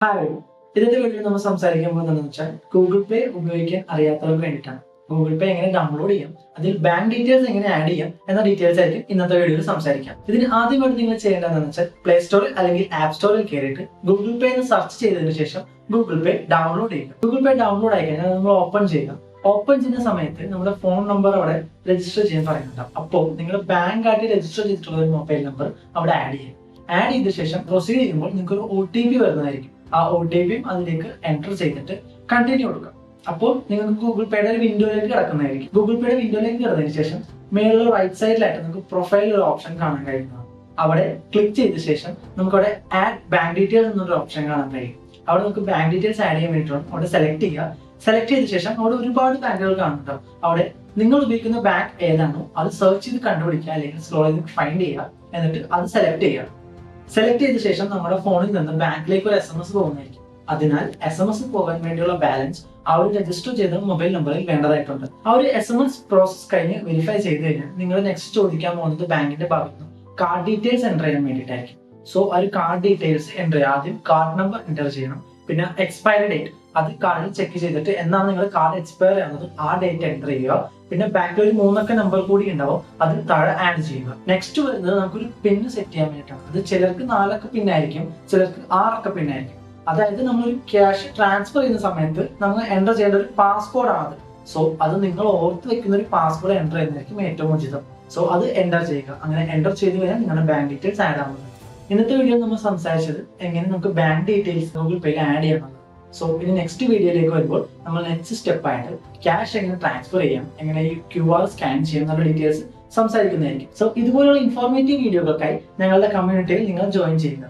Hi, ഇതിന്റെ video നമ്മൾ സംസാരിക്കാൻ പോകുന്നതെന്ന് വെച്ചാൽ ഗൂഗിൾ പേ ഉപയോഗിക്കാൻ അറിയാത്തവർക്ക് വേണ്ടിയിട്ടാണ്. ഗൂഗിൾ പേ എങ്ങനെ ഡൗൺലോഡ് ചെയ്യാം, അതിൽ ബാങ്ക് ഡീറ്റെയിൽസ് എങ്ങനെ ആഡ് ചെയ്യാം എന്ന ഡീറ്റെയിൽസ് ആയിരിക്കും ഇന്നത്തെ വീഡിയോയിൽ സംസാരിക്കാം. ഇതിന് ആദ്യമായിട്ട് നിങ്ങൾ ചെയ്യേണ്ടതെന്ന് വെച്ചാൽ പ്ലേ സ്റ്റോറിൽ അല്ലെങ്കിൽ ആപ്പ് സ്റ്റോറിൽ കയറിയിട്ട് ഗൂഗിൾ പേ എന്ന് സെർച്ച് ചെയ്തതിനു ശേഷം ഗൂഗിൾ പേ ഡൗൺലോഡ് ചെയ്യുക. ഗൂഗിൾ പേ ഡൗൺലോഡ് ആയി കഴിഞ്ഞാൽ നമ്മൾ ഓപ്പൺ ചെയ്യുക. ഓപ്പൺ ചെയ്യുന്ന സമയത്ത് നമ്മുടെ ഫോൺ നമ്പർ അവിടെ രജിസ്റ്റർ ചെയ്യാൻ പറയുന്നുണ്ടാവും. അപ്പോൾ നിങ്ങളുടെ ബാങ്ക് ആയിട്ട് രജിസ്റ്റർ ചെയ്തിട്ടുള്ള ഒരു മൊബൈൽ നമ്പർ അവിടെ ആഡ് ചെയ്യും. ആഡ് ചെയ്ത ശേഷം പ്രൊസീഡ് ചെയ്യുമ്പോൾ നിങ്ങൾക്ക് ഒരു OTP വരുന്നതായിരിക്കും. ആ OTP അതിലേക്ക് എൻ്റർ ചെയ്തിട്ട് കണ്ടിന്യൂ കൊടുക്കുക. അപ്പോൾ നിങ്ങൾക്ക് ഗൂഗിൾ പേയുടെ ഒരു വിൻഡോയിലേക്ക് കിടക്കുന്നതായിരിക്കും. ഗൂഗിൾ പേയുടെ വിൻഡോയിലേക്ക് കിടന്നതിന് ശേഷം മേളിൽ റൈറ്റ് സൈഡിലായിട്ട് നിങ്ങൾക്ക് പ്രൊഫൈൽ ഒരു ഓപ്ഷൻ കാണാൻ കഴിയുന്നതാണ്. അവിടെ ക്ലിക്ക് ചെയ്ത ശേഷം നമുക്ക് അവിടെ ആഡ് ബാങ്ക് ഡീറ്റെയിൽസ് എന്നൊരു ഓപ്ഷൻ കാണാൻ കഴിയും. അവിടെ നമുക്ക് ബാങ്ക് ഡീറ്റെയിൽസ് ആഡ് ചെയ്യാൻ വേണ്ടിയിട്ട് അവിടെ സെലക്ട് ചെയ്യുക. സെലക്ട് ചെയ്ത ശേഷം അവിടെ ഒരുപാട് ബാങ്കുകൾ കാണുന്നുണ്ടാവും. അവിടെ നിങ്ങൾ ഉപയോഗിക്കുന്ന ബാങ്ക് ഏതാണോ അത് സെർച്ച് ചെയ്ത് കണ്ടുപിടിക്കുക, അല്ലെങ്കിൽ സ്ക്രോൾ ചെയ്ത് ഫൈൻഡ് ചെയ്യുക. എന്നിട്ട് അത് സെലക്ട് ചെയ്യുക. സെലക്ട് ചെയ്ത ശേഷം നമ്മുടെ ഫോണിൽ നിന്ന് ബാങ്കിലേക്ക് ഒരു SMS പോകുന്നതായിരിക്കും. അതിനാൽ SMS പോകാൻ വേണ്ടിയുള്ള ബാലൻസ് ആ ഒരു രജിസ്റ്റർ ചെയ്ത മൊബൈൽ നമ്പറിൽ വേണ്ടതായിട്ടുണ്ട്. ആ ഒരു SMS പ്രോസസ് കഴിഞ്ഞ് വെരിഫൈ ചെയ്ത് കഴിഞ്ഞാൽ നിങ്ങൾ നെക്സ്റ്റ് ചോദിക്കാൻ പോകുന്നത് ബാങ്കിന്റെ ഭാഗത്ത് നിന്ന് കാർഡ് ഡീറ്റെയിൽസ് എൻ്റർ ചെയ്യാൻ വേണ്ടിയിട്ടായിരിക്കും. സോ ആ ഒരു കാർഡ് ഡീറ്റെയിൽസ് എൻ്റർ ചെയ്യുക. ആദ്യം കാർഡ് നമ്പർ എൻ്റർ ചെയ്യണം. പിന്നെ എക്സ്പയറി ഡേറ്റ്, അത് കാർഡിൽ ചെക്ക് ചെയ്തിട്ട് എന്നാണ് നിങ്ങൾ കാർഡ് എക്സ്പയർ ചെയ്യുന്നത് ആ ഡേറ്റ് എൻ്റർ ചെയ്യുക. പിന്നെ ബാക്കിൽ ഒരു 3 നമ്പർ കൂടി ഉണ്ടാവും, അത് താഴെ ആഡ് ചെയ്യുക. നെക്സ്റ്റ് വരുന്നത് നമുക്കൊരു പിൻ സെറ്റ് ചെയ്യാൻ വേണ്ടിയിട്ടാണ്. അത് ചിലർക്ക് 4 പിൻ ആയിരിക്കും, ചിലർക്ക് 6 പിൻ ആയിരിക്കും. അതായത് നമ്മളൊരു ക്യാഷ് ട്രാൻസ്ഫർ ചെയ്യുന്ന സമയത്ത് നമ്മൾ എൻ്റർ ചെയ്യേണ്ട ഒരു പാസ്കോഡ് ആണത്. സോ അത് നിങ്ങൾ ഓർത്ത് വെക്കുന്ന ഒരു പാസ്കോഡ് എൻ്റർ ചെയ്യുന്നതായിരിക്കും ഏറ്റവും ഉചിതം. സോ അത് എൻ്റർ ചെയ്യുക. അങ്ങനെ എൻ്റർ ചെയ്ത് കഴിഞ്ഞാൽ നിങ്ങളുടെ ബാങ്ക് ഡീറ്റെയിൽസ് ആഡ് ആവുന്നത്. ഇന്നത്തെ വീഡിയോ നമ്മൾ സംസാരിച്ചത് എങ്ങനെ നമുക്ക് ബാങ്ക് ഡീറ്റെയിൽസ് ഗൂഗിൾ പേയിൽ ആഡ് ചെയ്യണം. സോ ഇനി നെക്സ്റ്റ് വീഡിയോയിലേക്ക് വരുമ്പോൾ നമ്മൾ നെക്സ്റ്റ് സ്റ്റെപ്പായിട്ട് ക്യാഷ് എങ്ങനെ ട്രാൻസ്ഫർ ചെയ്യാം, എങ്ങനെ ഈ QR സ്കാൻ ചെയ്യാം എന്നുള്ള ഡീറ്റെയിൽസ് സംസാരിക്കുന്നതായിരിക്കും. സോ ഇതുപോലുള്ള ഇൻഫോർമേറ്റീവ് വീഡിയോകൾക്കായി ഞങ്ങളുടെ കമ്മ്യൂണിറ്റിയിൽ നിങ്ങൾ ജോയിൻ ചെയ്യുക.